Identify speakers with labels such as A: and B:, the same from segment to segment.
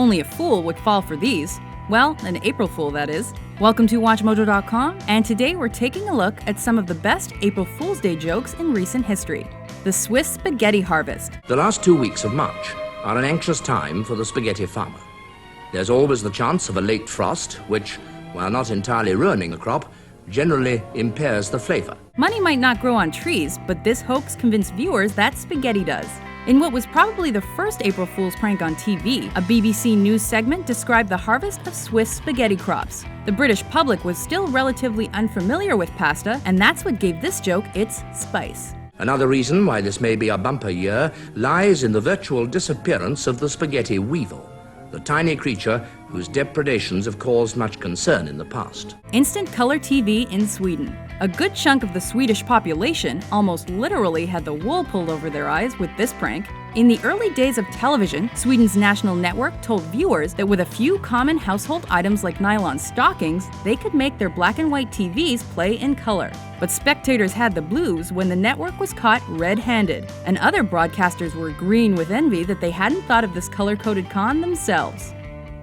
A: Only a fool would fall for these. Well, an April Fool, that is. Welcome to WatchMojo.com, and today we're taking a look at some of the best April Fool's Day jokes in recent history. The Swiss spaghetti harvest.
B: The last 2 weeks of March are an anxious time for the spaghetti farmer. There's always the chance of a late frost, which, while not entirely ruining the crop, generally impairs the flavor.
A: Money might not grow on trees, but this hoax convinced viewers that spaghetti does. In what was probably the first April Fool's prank on TV, a BBC News segment described the harvest of Swiss spaghetti crops. The British public was still relatively unfamiliar with pasta, and that's what gave this joke its spice.
B: Another reason why this may be a bumper year lies in the virtual disappearance of the spaghetti weevil, the tiny creature whose depredations have caused much concern in the past.
A: Instant color TV in Sweden. A good chunk of the Swedish population almost literally had the wool pulled over their eyes with this prank. In the early days of television, Sweden's national network told viewers that with a few common household items like nylon stockings, they could make their black and white TVs play in color. But spectators had the blues when the network was caught red-handed, and other broadcasters were green with envy that they hadn't thought of this color-coded con themselves.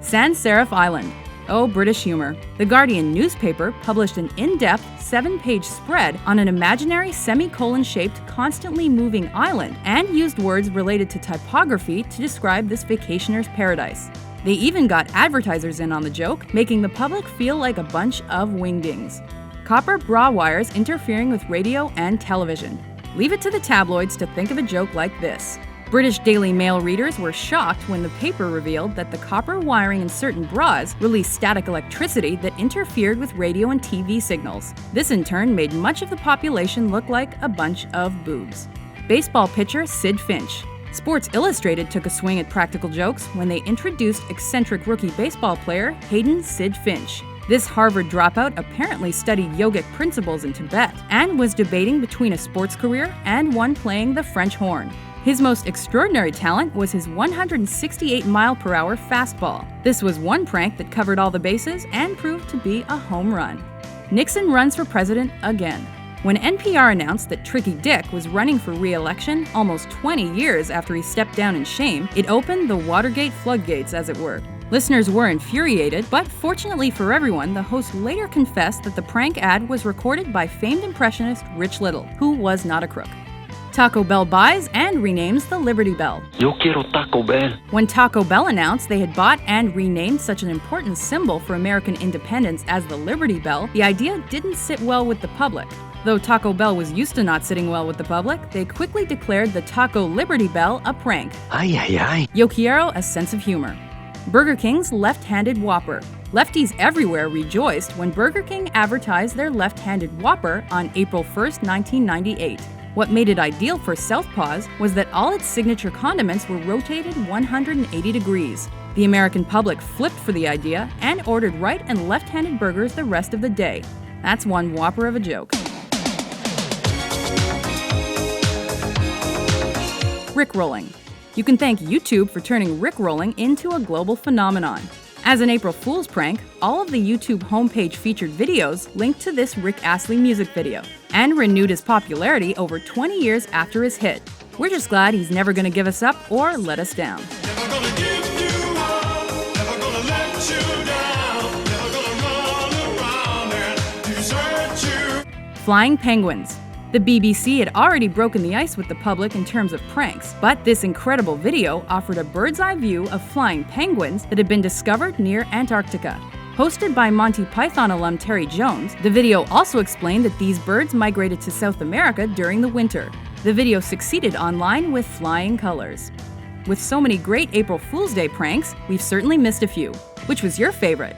A: Sans Serif Island. Oh, British humor. The Guardian newspaper published an in-depth 7-page spread on an imaginary semicolon-shaped, constantly moving island and used words related to typography to describe this vacationer's paradise. They even got advertisers in on the joke, making the public feel like a bunch of wingdings. Copper bra wires interfering with radio and television. Leave it to the tabloids to think of a joke like this. British Daily Mail readers were shocked when the paper revealed that the copper wiring in certain bras released static electricity that interfered with radio and TV signals. This in turn made much of the population look like a bunch of boobs. Baseball pitcher Sid Finch. Sports Illustrated took a swing at practical jokes when they introduced eccentric rookie baseball player Hayden Sid Finch. This Harvard dropout apparently studied yogic principles in Tibet and was debating between a sports career and one playing the French horn. His most extraordinary talent was his 168-mile-per-hour fastball. This was one prank that covered all the bases and proved to be a home run. Nixon runs for president again. When NPR announced that Tricky Dick was running for re-election almost 20 years after he stepped down in shame, it opened the Watergate floodgates, as it were. Listeners were infuriated, but fortunately for everyone, the host later confessed that the prank ad was recorded by famed impressionist Rich Little, who was not a crook. Taco Bell buys and renames the Liberty Bell.
C: Yo quiero Taco Bell.
A: When Taco Bell announced they had bought and renamed such an important symbol for American independence as the Liberty Bell, the idea didn't sit well with the public. Though Taco Bell was used to not sitting well with the public, they quickly declared the Taco Liberty Bell a prank.
C: Ay, ay, ay.
A: Yo quiero a sense of humor. Burger King's left-handed Whopper. Lefties everywhere rejoiced when Burger King advertised their left-handed Whopper on April 1st, 1998. What made it ideal for Southpaws was that all its signature condiments were rotated 180 degrees. The American public flipped for the idea and ordered right and left-handed burgers the rest of the day. That's one Whopper of a joke. Rickrolling. You can thank YouTube for turning Rickrolling into a global phenomenon. As an April Fool's prank, all of the YouTube homepage featured videos linked to this Rick Astley music video, and renewed his popularity over 20 years after his hit. We're just glad he's never gonna give us up or let us down.
D: Never gonna give you up, never gonna let you down, never gonna run around and desert you.
A: Flying penguins. The BBC had already broken the ice with the public in terms of pranks, but this incredible video offered a bird's-eye view of flying penguins that had been discovered near Antarctica. Hosted by Monty Python alum Terry Jones, the video also explained that these birds migrated to South America during the winter. The video succeeded online with flying colors. With so many great April Fool's Day pranks, we've certainly missed a few. Which was your favorite?